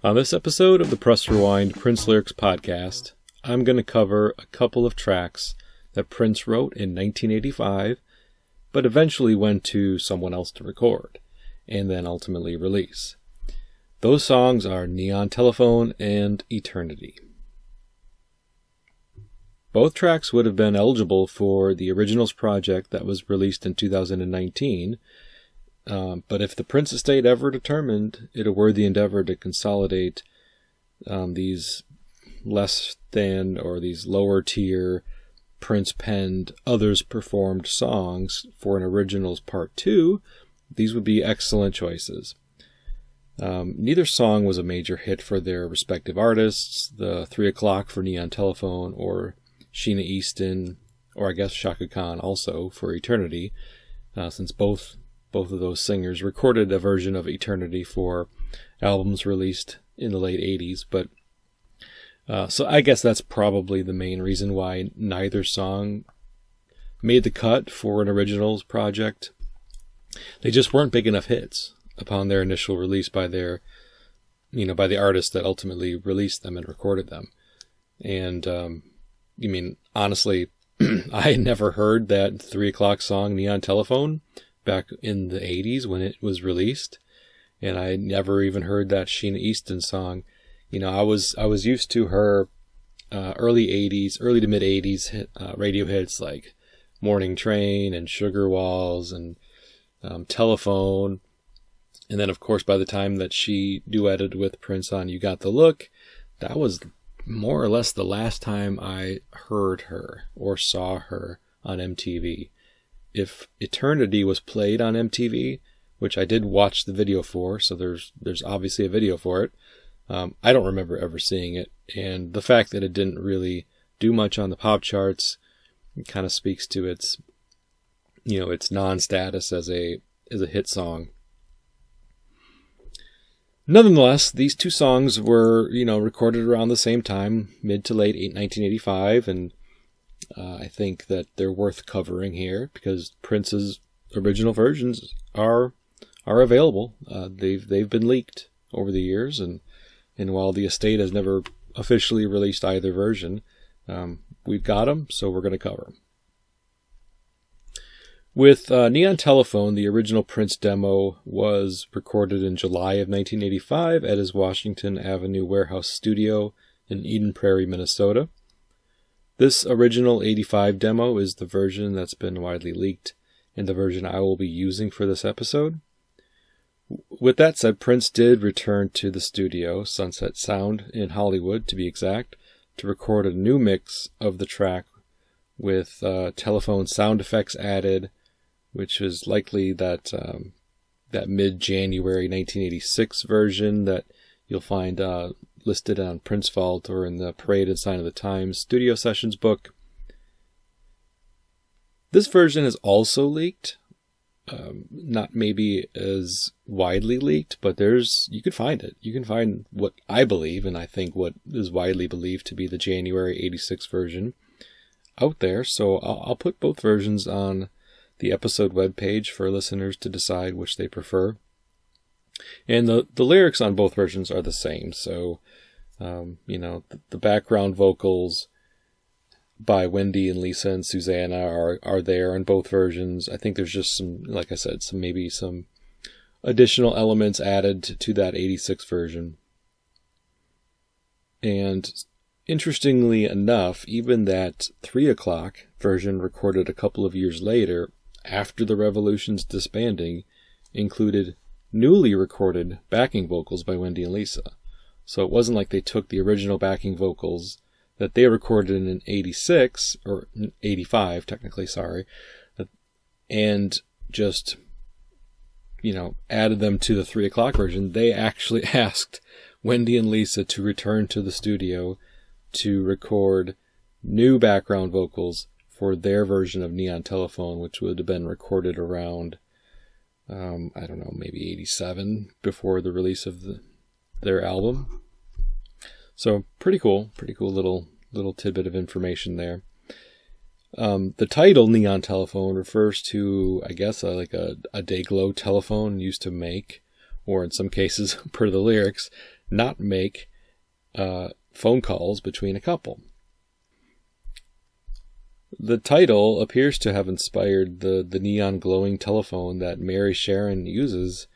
On this episode of the Press Rewind Prince Lyrics podcast, I'm going to cover a couple of tracks that Prince wrote in 1985, but eventually went to someone else to record, and then ultimately release. Those songs are Neon Telephone and Eternity. Both tracks would have been eligible for the Originals project that was released in 2019, but if the Prince estate ever determined it a worthy endeavor to consolidate these less than or these lower tier Prince penned, others performed songs for an Originals Part 2, these would be excellent choices. Neither song was a major hit for their respective artists, the 3 O'Clock for Neon Telephone, or Sheena Easton, or I guess Chaka Khan also for Eternity, since both of those singers recorded a version of Eternity for albums released in the late 80s, but so I guess that's probably the main reason why neither song made the cut for an Originals project. They just weren't big enough hits upon their initial release by their, by the artists that ultimately released them and recorded them. And, honestly, I had never heard that 3 O'Clock song, Neon Telephone, back in the 80s when it was released, and I never even heard that Sheena Easton song. I was used to her early to mid 80s radio hits like Morning Train and Sugar Walls and Telephone, and then of course by the time that she duetted with Prince on You Got the Look, that was more or less the last time I heard her or saw her on MTV. If Eternity was played on MTV, which I did watch the video for, so there's obviously a video for it, I don't remember ever seeing it, and the fact that it didn't really do much on the pop charts kind of speaks to its non-status as a hit song. Nonetheless, these two songs were, recorded around the same time, mid to late 1985, and I think that they're worth covering here because Prince's original versions are available. They've been leaked over the years, and while the estate has never officially released either version, we've got them, so we're going to cover them. With Neon Telephone, the original Prince demo was recorded in July of 1985 at his Washington Avenue warehouse studio in Eden Prairie, Minnesota. This original 85 demo is the version that's been widely leaked and the version I will be using for this episode. With that said, Prince did return to the studio, Sunset Sound in Hollywood to be exact, to record a new mix of the track with telephone sound effects added, which is likely that mid-January 1986 version that you'll find listed on Prince Vault or in the Parade and Sign of the Times Studio Sessions book. This version is also leaked, not maybe as widely leaked, but you can find it. You can find what I believe, and I think what is widely believed to be the January 86 version out there. So I'll put both versions on the episode webpage for listeners to decide which they prefer. And the lyrics on both versions are the same. So, the background vocals by Wendy and Lisa and Susanna are there in both versions. I think there's just some, like I said, some additional elements added to that 86 version. And interestingly enough, even that 3 O'Clock version recorded a couple of years later, after the Revolution's disbanding, included newly recorded backing vocals by Wendy and Lisa. So it wasn't like they took the original backing vocals that they recorded in 86, or 85 technically, and just, added them to the 3 O'Clock version. They actually asked Wendy and Lisa to return to the studio to record new background vocals for their version of Neon Telephone, which would have been recorded around, I don't know, maybe 87 before the release of their album. So pretty cool little tidbit of information there. The title Neon Telephone refers to, I guess, like a day-glow telephone used to make, or in some cases, per the lyrics, not make phone calls between a couple. The title appears to have inspired the neon glowing telephone that Mary Sharon uses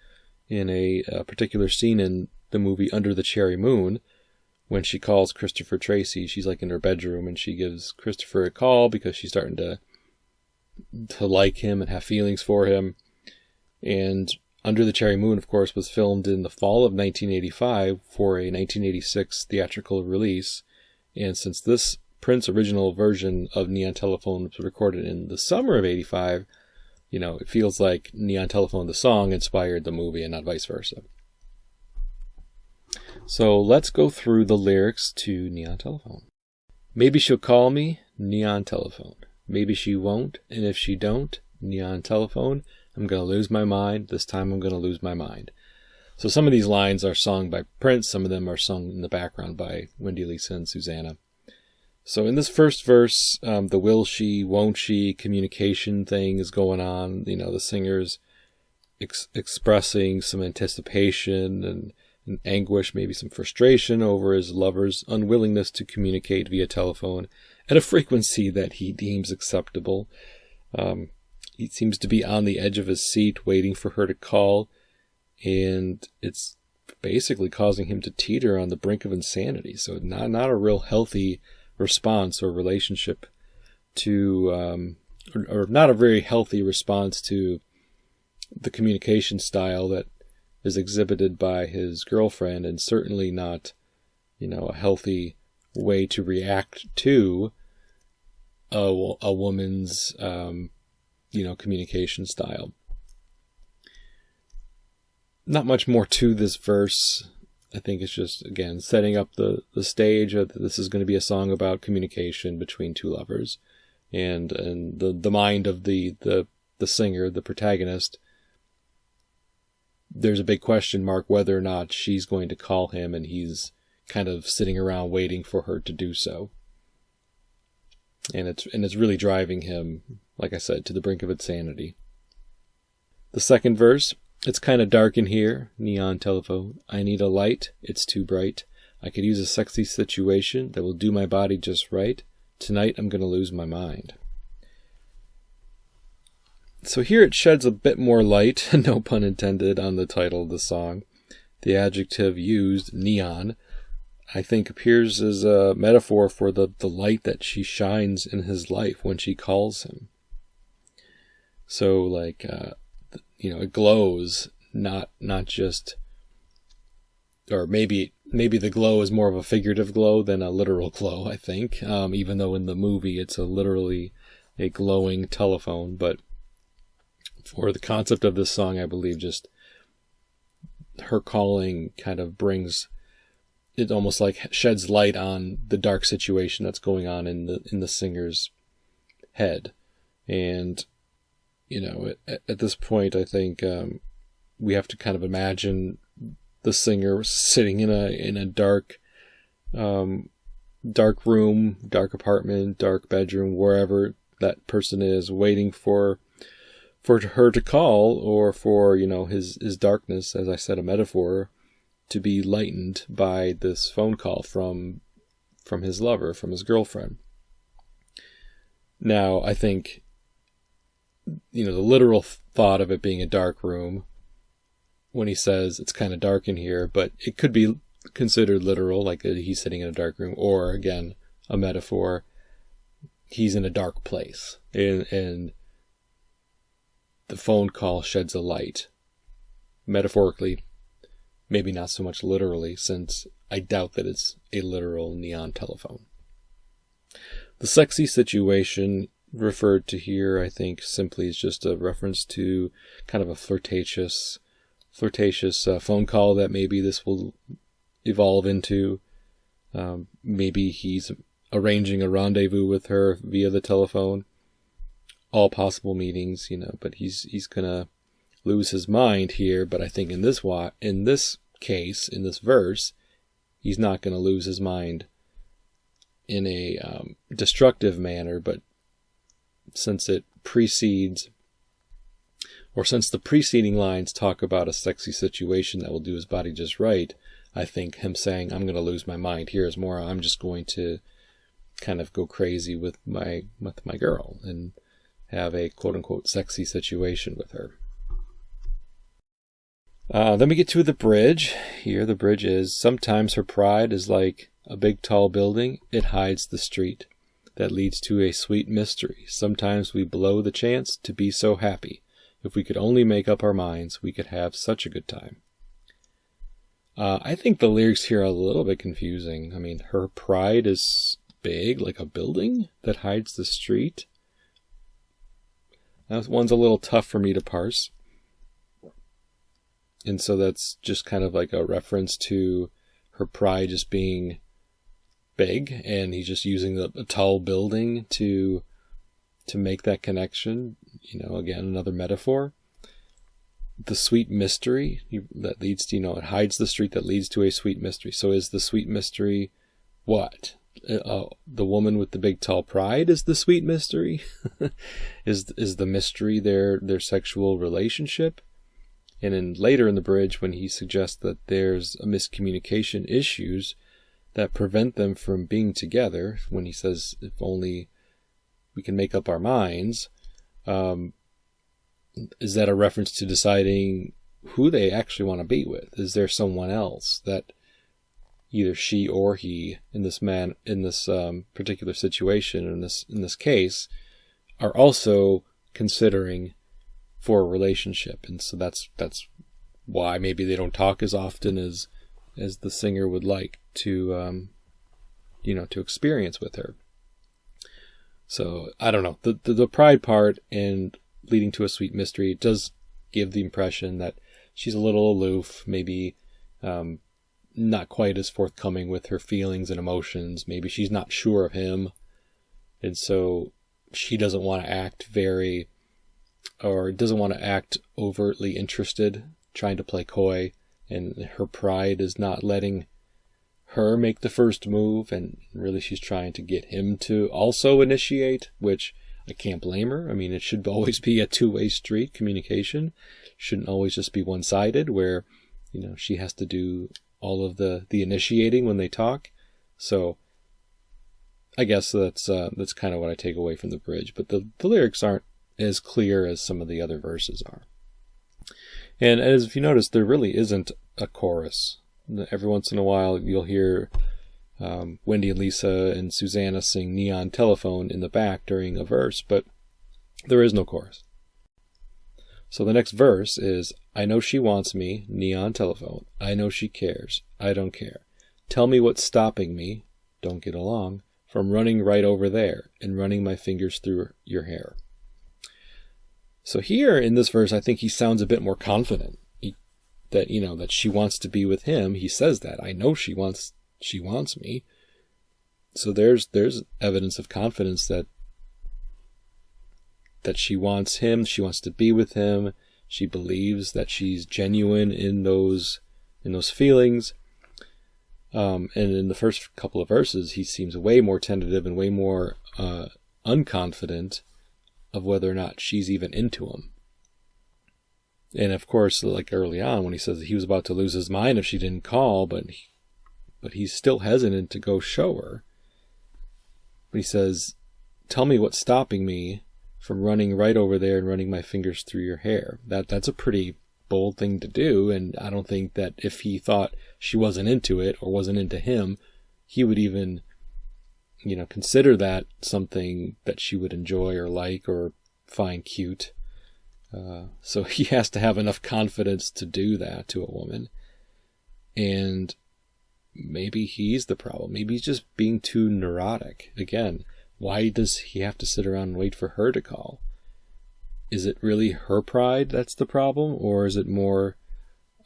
in a particular scene in the movie Under the Cherry Moon. When she calls Christopher Tracy, she's like in her bedroom and she gives Christopher a call because she's starting to like him and have feelings for him. And Under the Cherry Moon, of course, was filmed in the fall of 1985 for a 1986 theatrical release. And since this Prince original version of Neon Telephone was recorded in the summer of 85, it feels like Neon Telephone, the song, inspired the movie and not vice versa. So let's go through the lyrics to Neon Telephone. Maybe she'll call me, Neon Telephone. Maybe she won't, and if she don't, Neon Telephone, I'm going to lose my mind. This time I'm going to lose my mind. So some of these lines are sung by Prince. Some of them are sung in the background by Wendy Lisa and Susanna. So in this first verse, the will she, won't she communication thing is going on. The singer's expressing some anticipation and anguish, maybe some frustration over his lover's unwillingness to communicate via telephone at a frequency that he deems acceptable. He seems to be on the edge of his seat waiting for her to call, and it's basically causing him to teeter on the brink of insanity. So not a real healthy response or relationship to, or not a very healthy response to the communication style that is exhibited by his girlfriend, and certainly not, a healthy way to react to a woman's, communication style. Not much more to this verse. I think it's just, again, setting up the stage that this is going to be a song about communication between two lovers, and the mind of the singer, the protagonist. There's a big question mark whether or not she's going to call him, and he's kind of sitting around waiting for her to do so. And it's really driving him, like I said, to the brink of insanity. The second verse, it's kind of dark in here, Neon Telephone. I need a light, it's too bright. I could use a sexy situation that will do my body just right. Tonight I'm going to lose my mind. So here it sheds a bit more light, no pun intended, on the title of the song. The adjective used, neon, I think appears as a metaphor for the light that she shines in his life when she calls him. So it glows, not just, or maybe the glow is more of a figurative glow than a literal glow, I think, even though in the movie it's literally a glowing telephone. But for the concept of this song, I believe just her calling kind of brings, it almost like sheds light on the dark situation that's going on in the singer's head. And at this point, I think we have to kind of imagine the singer sitting in a dark room, dark apartment, dark bedroom, wherever that person is, waiting for her to call, or for his darkness, as I said, a metaphor, to be lightened by this phone call from his lover, from his girlfriend. Now, I think the literal thought of it being a dark room, when he says it's kind of dark in here, but it could be considered literal, like he's sitting in a dark room, or again, a metaphor, he's in a dark place, and the phone call sheds a light. Metaphorically, maybe not so much literally, since I doubt that it's a literal neon telephone. The sexy situation referred to here, I think, simply is just a reference to kind of a flirtatious phone call that maybe this will evolve into. Maybe he's arranging a rendezvous with her via the telephone. All possible meanings, but he's gonna lose his mind here. But I think in this case, in this verse, he's not gonna lose his mind in a destructive manner. But since it precedes, or since the preceding lines talk about a sexy situation that will do his body just right, I think him saying, I'm going to lose my mind here is more, I'm just going to kind of go crazy with my girl and have a quote-unquote sexy situation with her. Then we get to the bridge. Here the bridge is, sometimes her pride is like a big tall building. It hides the street that leads to a sweet mystery. Sometimes we blow the chance to be so happy. If we could only make up our minds, we could have such a good time. I think the lyrics here are a little bit confusing. I mean, her pride is big, like a building that hides the street. That one's a little tough for me to parse. And so that's just kind of like a reference to her pride just being big, and he's just using a tall building to make that connection. Again, another metaphor. The sweet mystery that leads to, it hides the street that leads to a sweet mystery. So is the sweet mystery what? The woman with the big tall pride is the sweet mystery? is the mystery their sexual relationship? And later in the bridge, when he suggests that there's a miscommunication issues that prevent them from being together, when he says, if only we can make up our minds, is that a reference to deciding who they actually want to be with? Is there someone else that either she or he in this particular situation, in this case, are also considering for a relationship? And so that's why maybe they don't talk as often as the singer would like to to experience with her. So I don't know, the pride part and leading to a sweet mystery, it does give the impression that she's a little aloof, maybe not quite as forthcoming with her feelings and emotions. Maybe she's not sure of him, and so she doesn't want to act overtly interested, trying to play coy, and her pride is not letting her make the first move, and really she's trying to get him to also initiate, which I can't blame her. I mean, it should always be a two-way street. Communication shouldn't always just be one-sided, where she has to do all of the initiating when they talk. So I guess that's kind of what I take away from the bridge. But the lyrics aren't as clear as some of the other verses are. And as if you notice, there really isn't a chorus. Every once in a while, you'll hear Wendy and Lisa and Susanna sing Neon Telephone in the back during a verse, but there is no chorus. So the next verse is, I know she wants me, neon telephone. I know she cares, I don't care. Tell me what's stopping me, don't get along, from running right over there and running my fingers through your hair. So here in this verse, I think he sounds a bit more confident that she wants to be with him. He says that. I know she wants me. So there's evidence of confidence that she wants him, she wants to be with him, she believes that she's genuine in those feelings. And in the first couple of verses, he seems way more tentative and way more unconfident of whether or not she's even into him. And of course, like early on when he says that he was about to lose his mind if she didn't call, but he's still hesitant to go show her. But he says, tell me what's stopping me from running right over there and running my fingers through your hair. That's a pretty bold thing to do, and I don't think that if he thought she wasn't into it or wasn't into him, he would even, consider that something that she would enjoy or like or find cute. So he has to have enough confidence to do that to a woman. And maybe he's the problem. Maybe he's just being too neurotic. Again, why does he have to sit around and wait for her to call? Is it really her pride that's the problem? Or is it more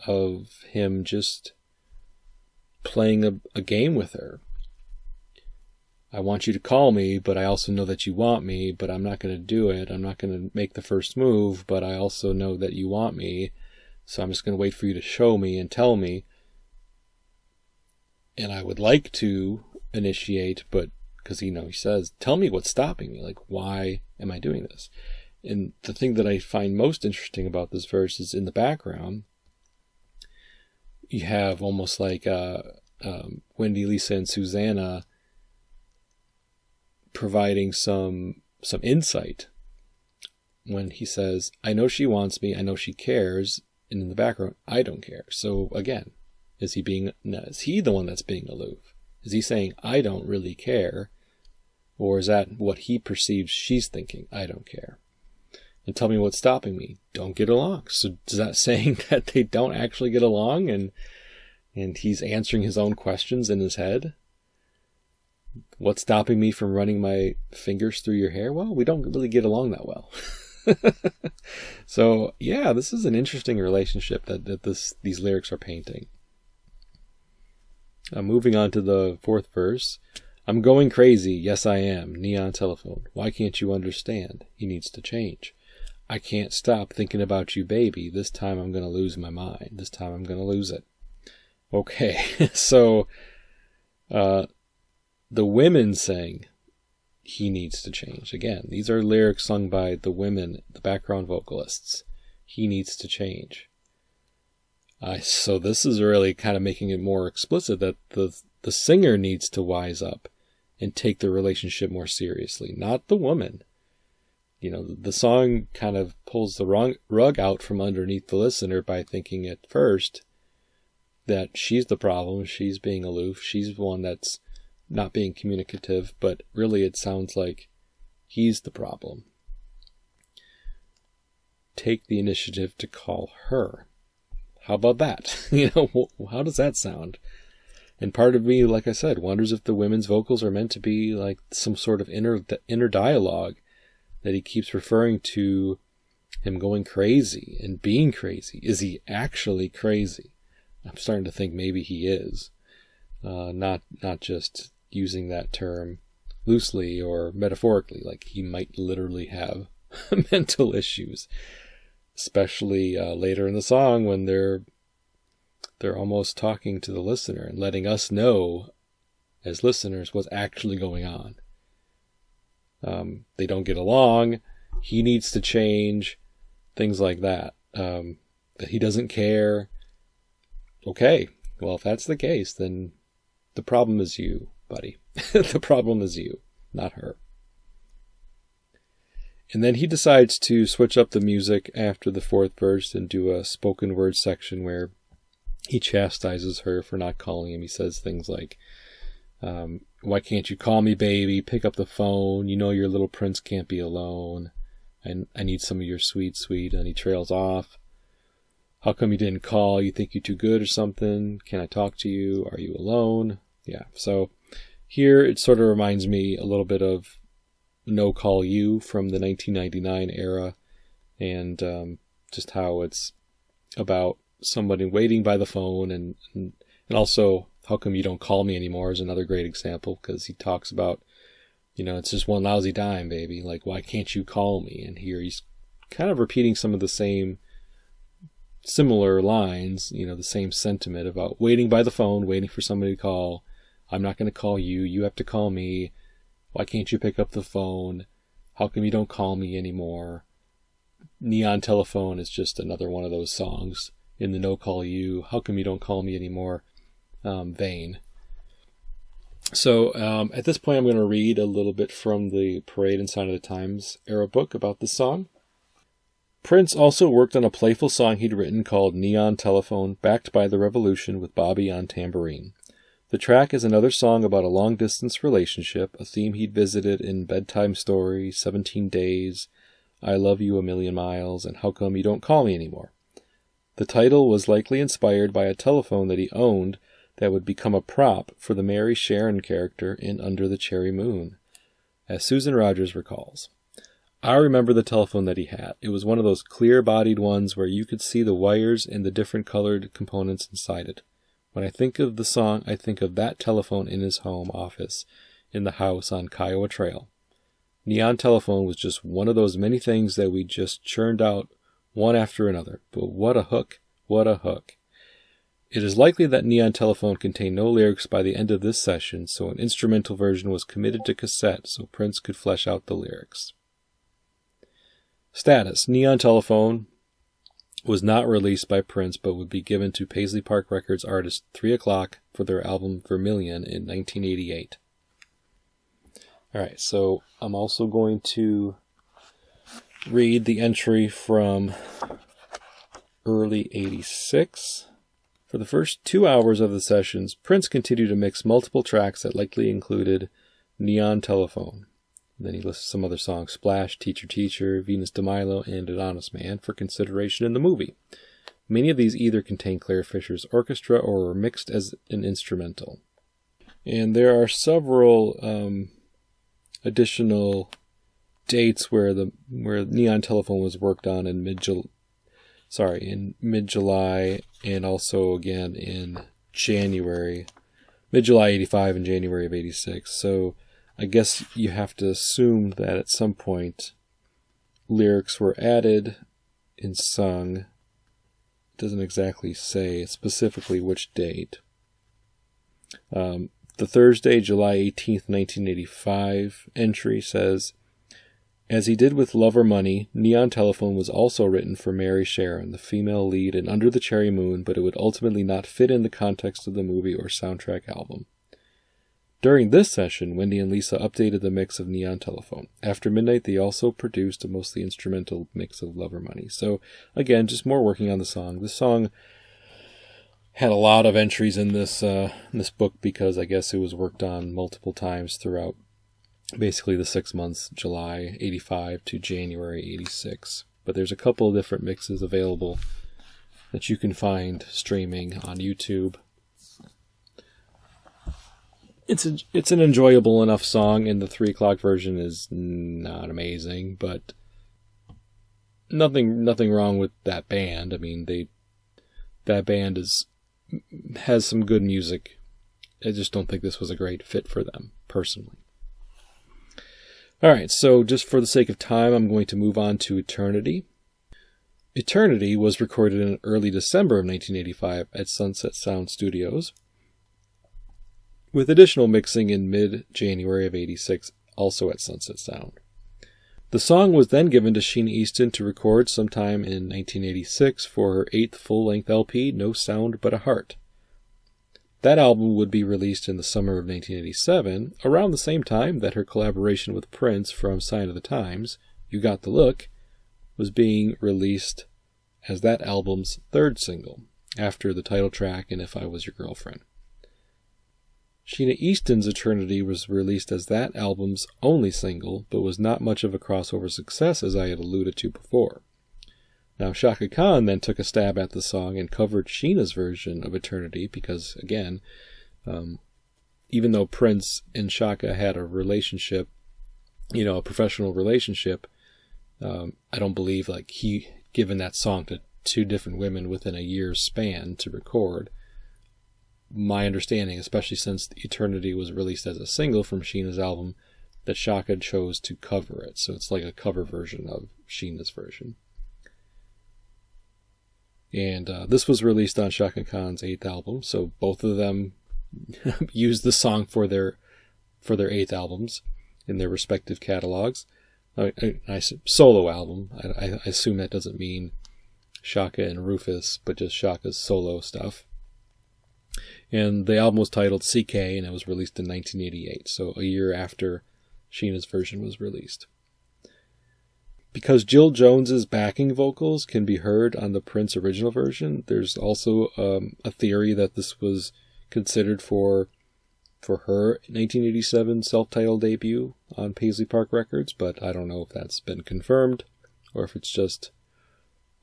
of him just playing a game with her? I want you to call me, but I also know that you want me, but I'm not going to do it. I'm not going to make the first move, but I also know that you want me. So I'm just going to wait for you to show me and tell me. And I would like to initiate, but because, he says, tell me what's stopping me. Like, why am I doing this? And the thing that I find most interesting about this verse is in the background, you have almost like Wendy, Lisa, and Susanna providing some insight when he says, I know she wants me, I know she cares, and in the background, I don't care. So again, is he the one that's being aloof? Is he saying, I don't really care? Or is that what he perceives she's thinking? I don't care. And tell me what's stopping me. Don't get along. So is that saying that they don't actually get along and he's answering his own questions in his head? What's stopping me from running my fingers through your hair? Well, we don't really get along that well. So, yeah, this is an interesting relationship that these lyrics are painting. Moving on to the fourth verse. I'm going crazy. Yes, I am. Neon telephone. Why can't you understand? He needs to change. I can't stop thinking about you, baby. This time I'm going to lose my mind. This time I'm going to lose it. Okay, so the women saying he needs to change. Again, these are lyrics sung by the women, the background vocalists. He needs to change. So this is really kind of making it more explicit that the singer needs to wise up and take the relationship more seriously, not the woman. The song kind of pulls the rug out from underneath the listener by thinking at first that she's the problem, she's being aloof, she's the one that's not being communicative, but really it sounds like he's the problem. Take the initiative to call her. How about that? How does that sound? And part of me, like I said, wonders if the women's vocals are meant to be like some sort of inner dialogue that he keeps referring to him going crazy and being crazy. Is he actually crazy? I'm starting to think maybe he is. Not just using that term loosely or metaphorically, like he might literally have mental issues. Especially later in the song when they're almost talking to the listener and letting us know as listeners what's actually going on. They don't get along. He needs to change. Things like that. That he doesn't care. Okay, well, if that's the case, then the problem is you, buddy. The problem is you, not her. And then he decides to switch up the music after the fourth verse and do a spoken word section where he chastises her for not calling him. He says things like, why can't you call me, baby? Pick up the phone. You know your little prince can't be alone. And I need some of your sweet, sweet. And he trails off. How come you didn't call? You think you're too good or something? Can I talk to you? Are you alone? Yeah, so here it sort of reminds me a little bit of No Call You from the 1999 era, and just how it's about somebody waiting by the phone, and also how come you don't call me anymore is another great example, because he talks about, it's just one lousy dime, baby, like why can't you call me? And here he's kind of repeating some of the similar lines, the same sentiment about waiting by the phone, waiting for somebody to call. I'm not going to call you, you have to call me. Why can't you pick up the phone? How come you don't call me anymore? Neon Telephone is just another one of those songs in the No Call You, how come you don't call me anymore vein. So at this point I'm going to read a little bit from the Parade and Sign of the Times era book about this song. Prince also worked on a playful song he'd written called Neon Telephone, backed by the Revolution with Bobby on tambourine. The track is another song about a long-distance relationship, a theme he'd visited in Bedtime Story, 17 Days, I Love You a Million Miles, and How Come You Don't Call Me Anymore. The title was likely inspired by a telephone that he owned that would become a prop for the Mary Sharon character in Under the Cherry Moon. As Susan Rogers recalls, I remember the telephone that he had. It was one of those clear-bodied ones where you could see the wires and the different colored components inside it. When I think of the song, I think of that telephone in his home office in the house on Kiowa Trail. Neon Telephone was just one of those many things that we just churned out one after another. But what a hook, what a hook. It is likely that Neon Telephone contained no lyrics by the end of this session, so an instrumental version was committed to cassette so Prince could flesh out the lyrics. Status: Neon Telephone was not released by Prince, but would be given to Paisley Park Records artist 3 O'Clock for their album Vermilion in 1988. Alright, so I'm also going to read the entry from early 86. For the first 2 hours of the sessions, Prince continued to mix multiple tracks that likely included Neon Telephone. Then he lists some other songs: Splash, Teacher Teacher, Venus de Milo, and An Honest Man for consideration in the movie. Many of these either contain Claire Fisher's orchestra or were mixed as an instrumental. And there are several additional dates where Neon Telephone was worked on in mid-July and also again in January. Mid-July 85 and January of 86. So I guess you have to assume that at some point lyrics were added and sung. It doesn't exactly say specifically which date. The Thursday, July 18th, 1985 entry says, as he did with Love or Money, Neon Telephone was also written for Mary Sharon, the female lead in Under the Cherry Moon, but it would ultimately not fit in the context of the movie or soundtrack album. During this session, Wendy and Lisa updated the mix of Neon Telephone. After midnight, they also produced a mostly instrumental mix of Love or Money. So, again, just more working on the song. This song had a lot of entries in this book because I guess it was worked on multiple times throughout basically the 6 months, July 85 to January 86. But there's a couple of different mixes available that you can find streaming on YouTube. It's an enjoyable enough song, and the 3 O'Clock version is not amazing, but nothing wrong with that band. I mean, that band has some good music. I just don't think this was a great fit for them, personally. Alright, so just for the sake of time, I'm going to move on to Eternity. Eternity was recorded in early December of 1985 at Sunset Sound Studios, with additional mixing in mid-January of 86, also at Sunset Sound. The song was then given to Sheena Easton to record sometime in 1986 for her 8th full-length LP, No Sound But a Heart. That album would be released in the summer of 1987, around the same time that her collaboration with Prince from Sign of the Times, You Got the Look, was being released as that album's 3rd single, after the title track and If I Was Your Girlfriend. Sheena Easton's Eternity was released as that album's only single, but was not much of a crossover success, as I had alluded to before. Now, Chaka Khan then took a stab at the song and covered Sheena's version of Eternity because, again, even though Prince and Chaka had a relationship, a professional relationship, I don't believe he given that song to 2 different women within a year's span to record. My understanding, especially since Eternity was released as a single from Sheena's album, that Chaka chose to cover it. So it's like a cover version of Sheena's version. And this was released on Chaka Khan's 8th album, so both of them used the song for their 8th albums in their respective catalogs. Solo album. I assume that doesn't mean Chaka and Rufus, but just Chaka's solo stuff. And the album was titled CK, and it was released in 1988, so a year after Sheena's version was released. Because Jill Jones's backing vocals can be heard on the Prince original version, there's also a theory that this was considered for her 1987 self-titled debut on Paisley Park Records, but I don't know if that's been confirmed or if it's just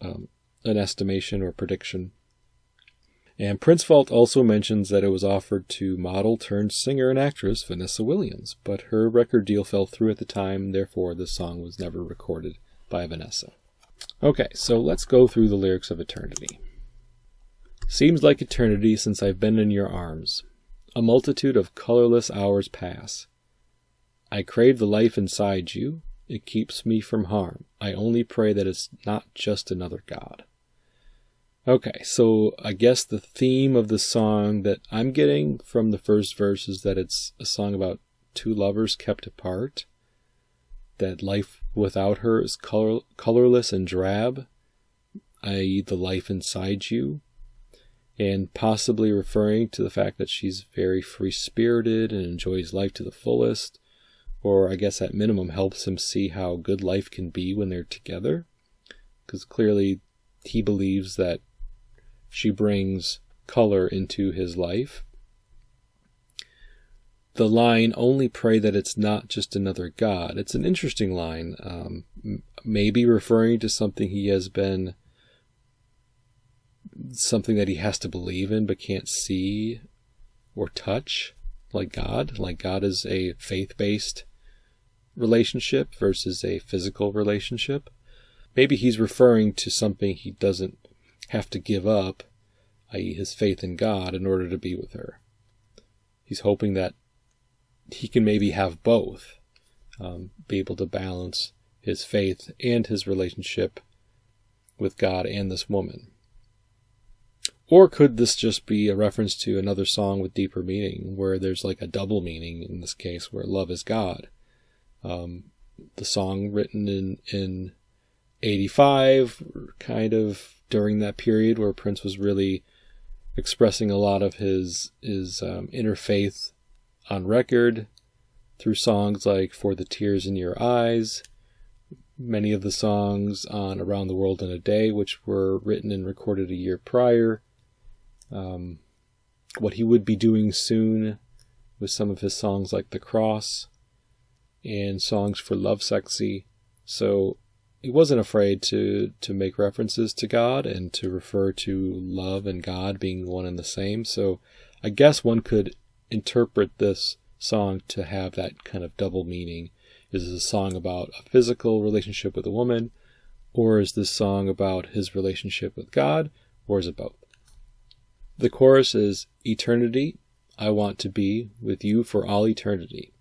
an estimation or prediction. And Prince Vault also mentions that it was offered to model turned singer and actress Vanessa Williams, but her record deal fell through at the time, therefore this song was never recorded by Vanessa. Okay, so let's go through the lyrics of Eternity. Seems like eternity since I've been in your arms. A multitude of colorless hours pass. I crave the life inside you. It keeps me from harm. I only pray that it's not just another God. Okay, so I guess the theme of the song that I'm getting from the first verse is that it's a song about two lovers kept apart, that life without her is colorless and drab, i.e. the life inside you, and possibly referring to the fact that she's very free-spirited and enjoys life to the fullest, or I guess at minimum helps him see how good life can be when they're together, because clearly he believes that she brings color into his life. The line, only pray that it's not just another God. It's an interesting line, maybe referring to something he has been, something that he has to believe in but can't see or touch, like God. Like God is a faith-based relationship versus a physical relationship. Maybe he's referring to something he doesn't have to give up, i.e. his faith in God, in order to be with her. He's hoping that he can maybe have both, be able to balance his faith and his relationship with God and this woman. Or could this just be a reference to another song with deeper meaning, where there's like a double meaning in this case, where love is God? The song written in 85, kind of during that period where Prince was really expressing a lot of his inner faith on record through songs like For the Tears in Your Eyes, many of the songs on Around the World in a Day, which were written and recorded a year prior, what he would be doing soon with some of his songs like The Cross and songs for Lovesexy. So he wasn't afraid to make references to God and to refer to love and God being one and the same. So I guess one could interpret this song to have that kind of double meaning. Is this a song about a physical relationship with a woman, or is this song about his relationship with God, or is it both? The chorus is, eternity, I want to be with you for all eternity.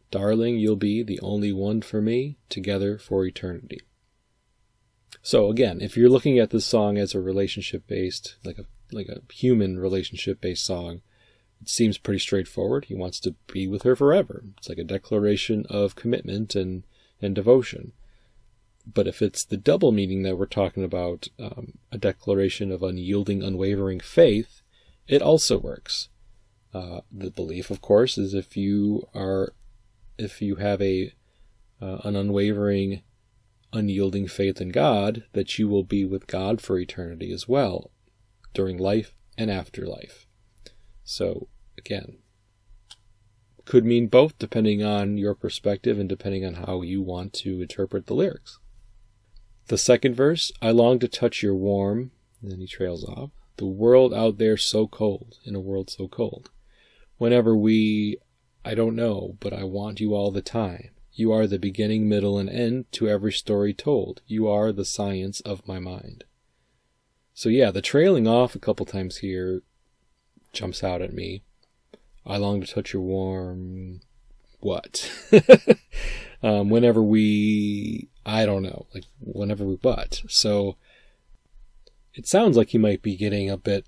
Darling, you'll be the only one for me, together for eternity. So again, if you're looking at this song as a relationship-based, like a human relationship-based song, it seems pretty straightforward. He wants to be with her forever. It's like a declaration of commitment and devotion. But if it's the double meaning that we're talking about, a declaration of unyielding, unwavering faith, it also works. The belief, of course, is if you have an unwavering, unyielding faith in God, that you will be with God for eternity as well, during life and afterlife. So, again, could mean both depending on your perspective and depending on how you want to interpret the lyrics. The second verse, I long to touch your warm, and then he trails off, the world out there so cold, in a world so cold. Whenever I don't know, but I want you all the time. You are the beginning, middle, and end to every story told. You are the science of my mind. So yeah, the trailing off a couple times here jumps out at me. I long to touch your warm... what? Whenever I don't know, like whenever we butt. So it sounds like he might be getting a bit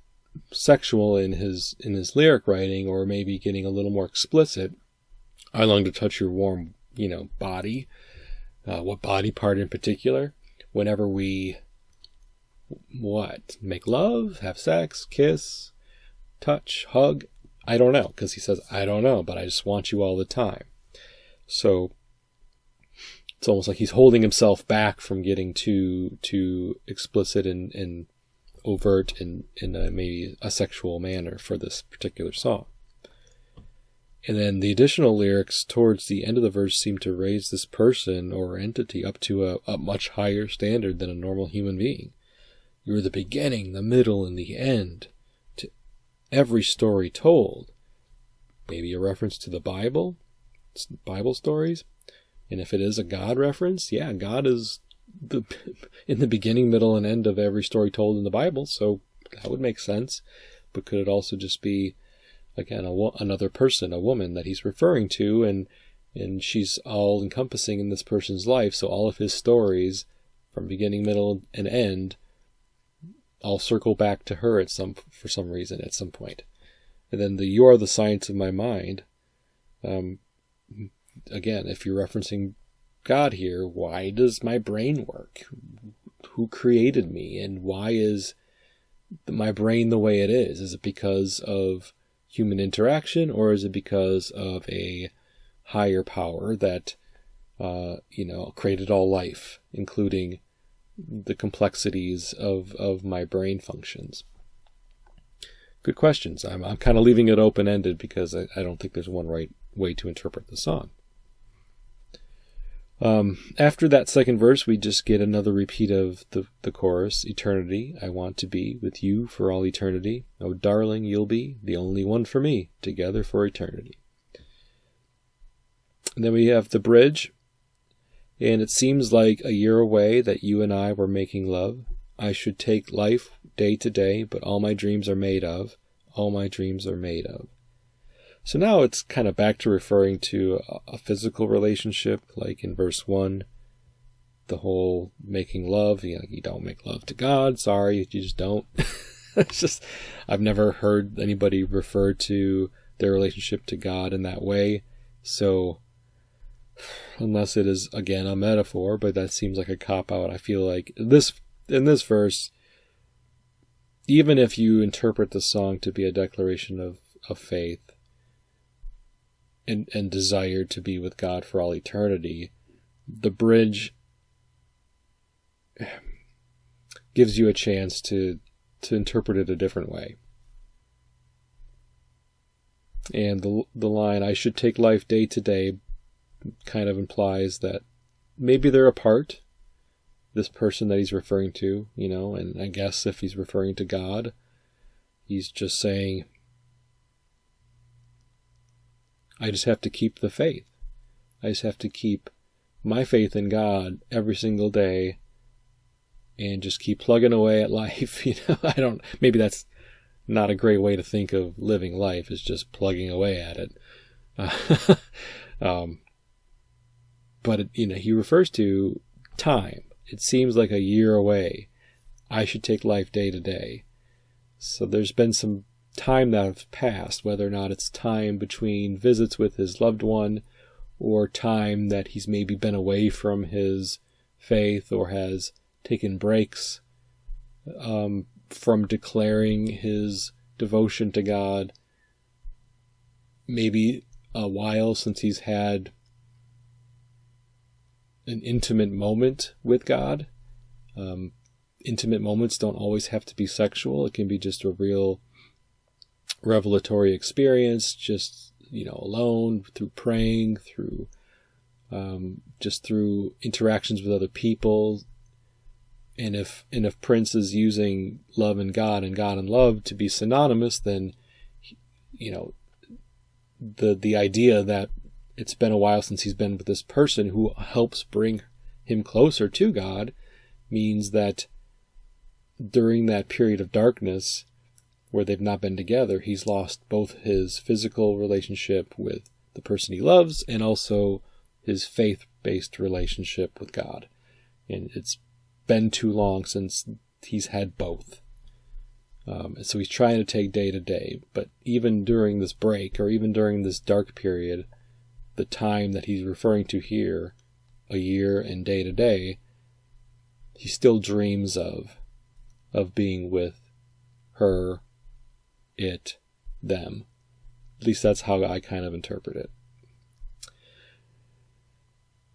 sexual in his lyric writing, or maybe getting a little more explicit. I long to touch your warm, body. What body part in particular? Whenever we make love, have sex, kiss, touch, hug. I don't know, because he says, I don't know, but I just want you all the time. So it's almost like he's holding himself back from getting too explicit and overt in maybe a sexual manner for this particular song. And then the additional lyrics towards the end of the verse seem to raise this person or entity up to a much higher standard than a normal human being. You're the beginning, the middle, and the end to every story told. Maybe a reference to the Bible stories. And if it is a God reference, yeah, God is in the beginning, middle, and end of every story told in the Bible, so that would make sense. But could it also just be, again, another person, a woman that he's referring to, and and she's all encompassing in this person's life. So all of his stories, from beginning, middle, and end, all circle back to her for some reason at some point. And then the "you are the science of my mind." Again, if you're referencing God here, why does my brain work? Who created me, and why is my brain the way it is? Is it because of human interaction, or is it because of a higher power that created all life, including the complexities of my brain functions? Good questions. I'm kind of leaving it open-ended because I don't think there's one right way to interpret the song. After that second verse, we just get another repeat of the chorus. "Eternity, I want to be with you for all eternity. Oh, darling, you'll be the only one for me, together for eternity." And then we have the bridge. "And it seems like a year away that you and I were making love. I should take life day to day, but all my dreams are made of, all my dreams are made of." So now it's kind of back to referring to a physical relationship, like in verse 1, the whole making love. You don't make love to God. Sorry, you just don't. It's just, I've never heard anybody refer to their relationship to God in that way. So unless it is, again, a metaphor, but that seems like a cop-out. I feel like in this verse, even if you interpret the song to be a declaration of faith, and desire to be with God for all eternity, the bridge gives you a chance to interpret it a different way. And the line, "I should take life day to day," kind of implies that maybe they're apart, this person that he's referring to, and I guess if he's referring to God, he's just saying, I just have to keep the faith. I just have to keep my faith in God every single day and just keep plugging away at life. Maybe that's not a great way to think of living life, is just plugging away at it. But he refers to time. It seems like a year away. I should take life day to day. So there's been some time that have passed, whether or not it's time between visits with his loved one, or time that he's maybe been away from his faith or has taken breaks from declaring his devotion to God. Maybe a while since he's had an intimate moment with God. Intimate moments don't always have to be sexual. It can be just a real revelatory experience, just alone, through praying, through just through interactions with other people. And if Prince is using love and God and love to be synonymous, then the idea that it's been a while since he's been with this person who helps bring him closer to God means that during that period of darkness where they've not been together, he's lost both his physical relationship with the person he loves and also his faith-based relationship with God. And it's been too long since he's had both. And so he's trying to take day to day. But even during this break, or even during this dark period, the time that he's referring to here, a year and day to day, he still dreams of being with her, it, them. At least that's how I kind of interpret it.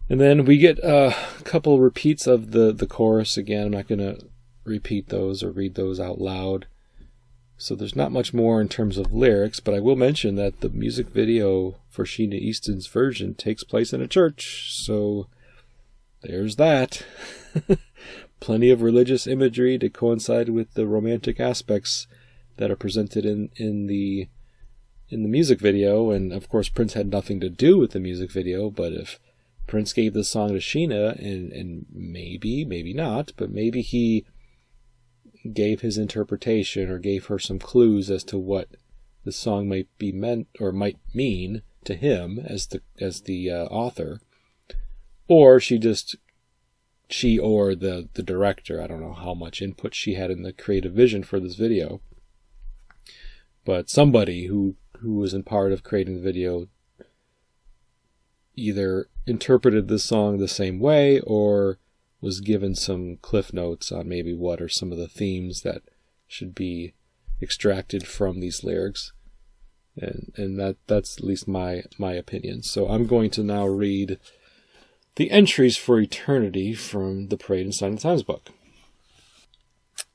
And then we get a couple repeats of the chorus again. I'm not going to repeat those or read those out loud. So there's not much more in terms of lyrics, but I will mention that the music video for Sheena Easton's version takes place in a church. So there's that. Plenty of religious imagery to coincide with the romantic aspects that are presented in the music video. And of course Prince had nothing to do with the music video, but if Prince gave this song to Sheena, and maybe not, but maybe he gave his interpretation or gave her some clues as to what the song might be meant or might mean to him as the author, or she or the director, I don't know how much input she had in the creative vision for this video, but somebody who was in part of creating the video either interpreted this song the same way or was given some cliff notes on maybe what are some of the themes that should be extracted from these lyrics. And that's at least my opinion. So I'm going to now read the entries for Eternity from the Parade and Sign of the Times book.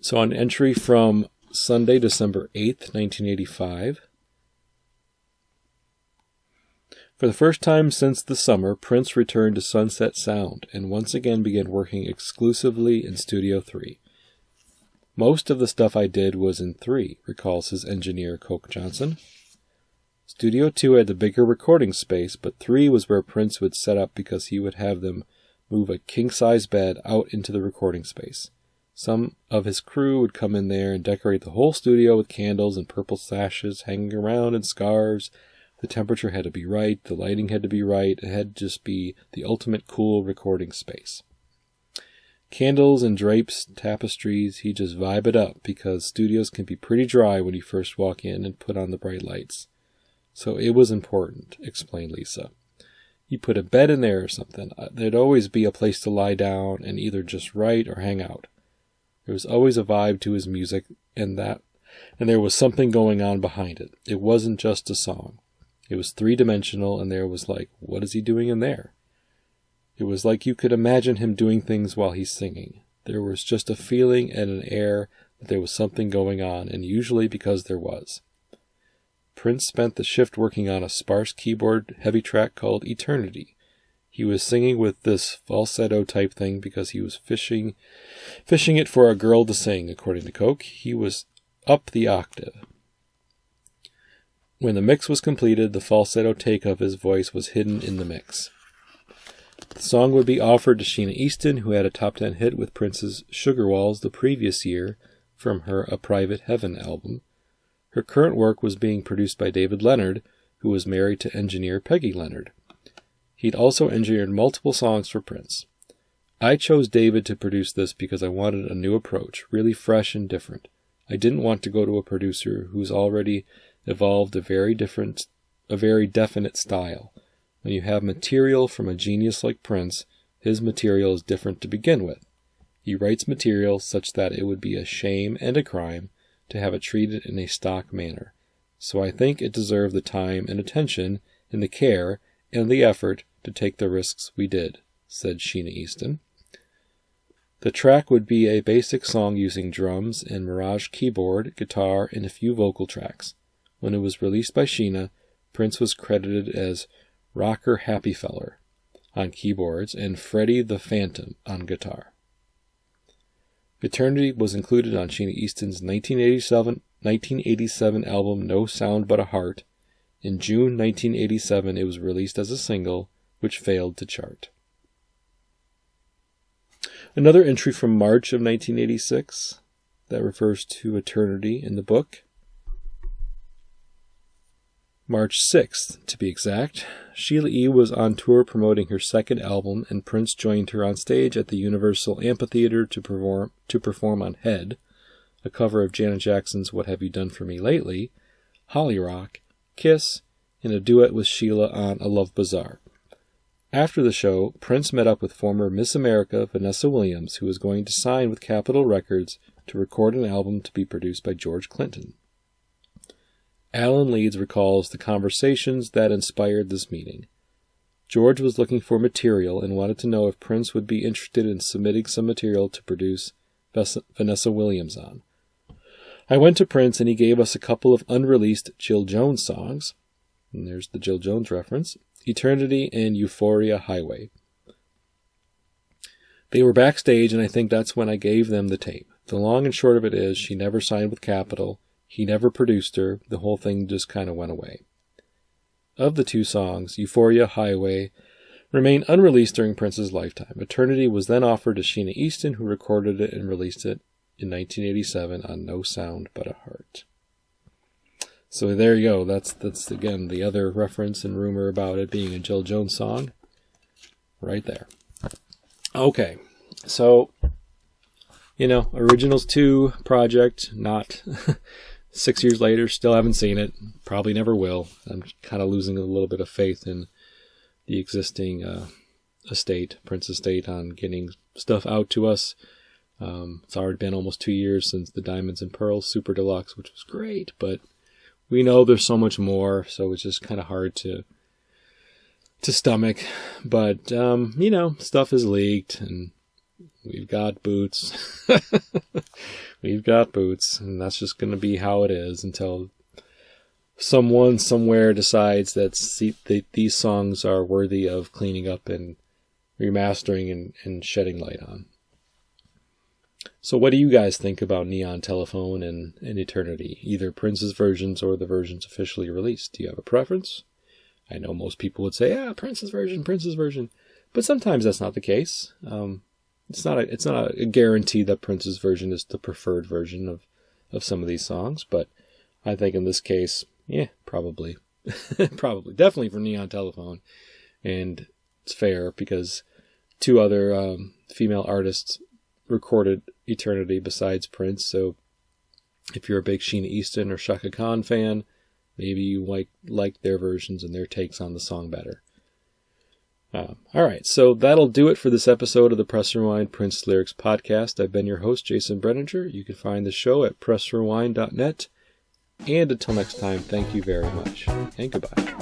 So an entry from Sunday, December 8th, 1985. For the first time since the summer, Prince returned to Sunset Sound and once again began working exclusively in Studio 3. Most of the stuff I did was in 3, recalls his engineer Coke Johnson. Studio 2 had the bigger recording space, but 3 was where Prince would set up because he would have them move a king-size bed out into the recording space. Some of his crew would come in there and decorate the whole studio with candles and purple sashes hanging around and scarves. The temperature had to be right, the lighting had to be right, it had to just be the ultimate cool recording space. Candles and drapes, tapestries, he just vibe it up because studios can be pretty dry when you first walk in and put on the bright lights. So it was important, explained Lisa. You put a bed in there or something. There'd always be a place to lie down and either just write or hang out. There was always a vibe to his music, and there was something going on behind it. It wasn't just a song. It was three-dimensional, and there was like, what is he doing in there? It was like you could imagine him doing things while he's singing. There was just a feeling and an air that there was something going on, and usually because there was. Prince spent the shift working on a sparse keyboard heavy track called Eternity. He was singing with this falsetto type thing because he was fishing it for a girl to sing, according to Coke. He was up the octave. When the mix was completed, the falsetto take of his voice was hidden in the mix. The song would be offered to Sheena Easton, who had a top 10 hit with Prince's Sugar Walls the previous year from her A Private Heaven album. Her current work was being produced by David Leonard, who was married to engineer Peggy Leonard. He'd also engineered multiple songs for Prince. I chose David to produce this because I wanted a new approach, really fresh and different. I didn't want to go to a producer who's already evolved a very definite style. When you have material from a genius like Prince, his material is different to begin with. He writes material such that it would be a shame and a crime to have it treated in a stock manner. So I think it deserved the time and attention and the care and the effort to take the risks we did, said Sheena Easton. The track would be a basic song using drums and Mirage keyboard, guitar, and a few vocal tracks. When it was released by Sheena, Prince was credited as Rocker Happy Feller on keyboards and Freddie the Phantom on guitar. Eternity was included on Sheena Easton's 1987 album No Sound But a Heart. In June 1987, it was released as a single, which failed to chart. Another entry from March of 1986 that refers to Eternity in the book. March 6th, to be exact, Sheila E. was on tour promoting her second album, and Prince joined her on stage at the Universal Amphitheater to perform on Head, a cover of Janet Jackson's What Have You Done For Me Lately, Holly Rock, Kiss, and a duet with Sheila on A Love Bazaar. After the show, Prince met up with former Miss America Vanessa Williams, who was going to sign with Capitol Records to record an album to be produced by George Clinton. Alan Leeds recalls the conversations that inspired this meeting. George was looking for material and wanted to know if Prince would be interested in submitting some material to produce Vanessa Williams on. I went to Prince and he gave us a couple of unreleased Jill Jones songs. And there's the Jill Jones reference. Eternity and Euphoria Highway. They were backstage and I think that's when I gave them the tape. The long and short of it is she never signed with Capitol. He never produced her. The whole thing just kind of went away. Of the two songs, Euphoria Highway remained unreleased during Prince's lifetime. Eternity was then offered to Sheena Easton, who recorded it and released it in 1987 on No Sound But a Heart. So there you go. That's again the other reference and rumor about it being a Jill Jones song. Right there. Okay. So, Originals 2 project, not 6 years later, still haven't seen it. Probably never will. I'm kind of losing a little bit of faith in the existing Prince estate, on getting stuff out to us. It's already been almost 2 years since the Diamonds and Pearls Super Deluxe, which was great, but we know there's so much more, so it's just kind of hard to stomach. But, stuff is leaked, and we've got boots. We've got boots, and that's just going to be how it is until someone somewhere decides that these songs are worthy of cleaning up and remastering and shedding light on. So what do you guys think about Neon Telephone and Eternity? Either Prince's versions or the versions officially released. Do you have a preference? I know most people would say, Prince's version. But sometimes that's not the case. It's not a guarantee that Prince's version is the preferred version of some of these songs. But I think in this case, probably. Probably. Definitely for Neon Telephone. And it's fair because 2 other female artists recorded Eternity besides Prince, so if you're a big Sheena Easton or Shaka Khan fan, maybe you like their versions and their takes on the song better. Alright, so that'll do it for this episode of the Press Rewind Prince Lyrics podcast. I've been your host, Jason Brenninger. You can find the show at pressrewind.net, and until next time, thank you very much, and goodbye.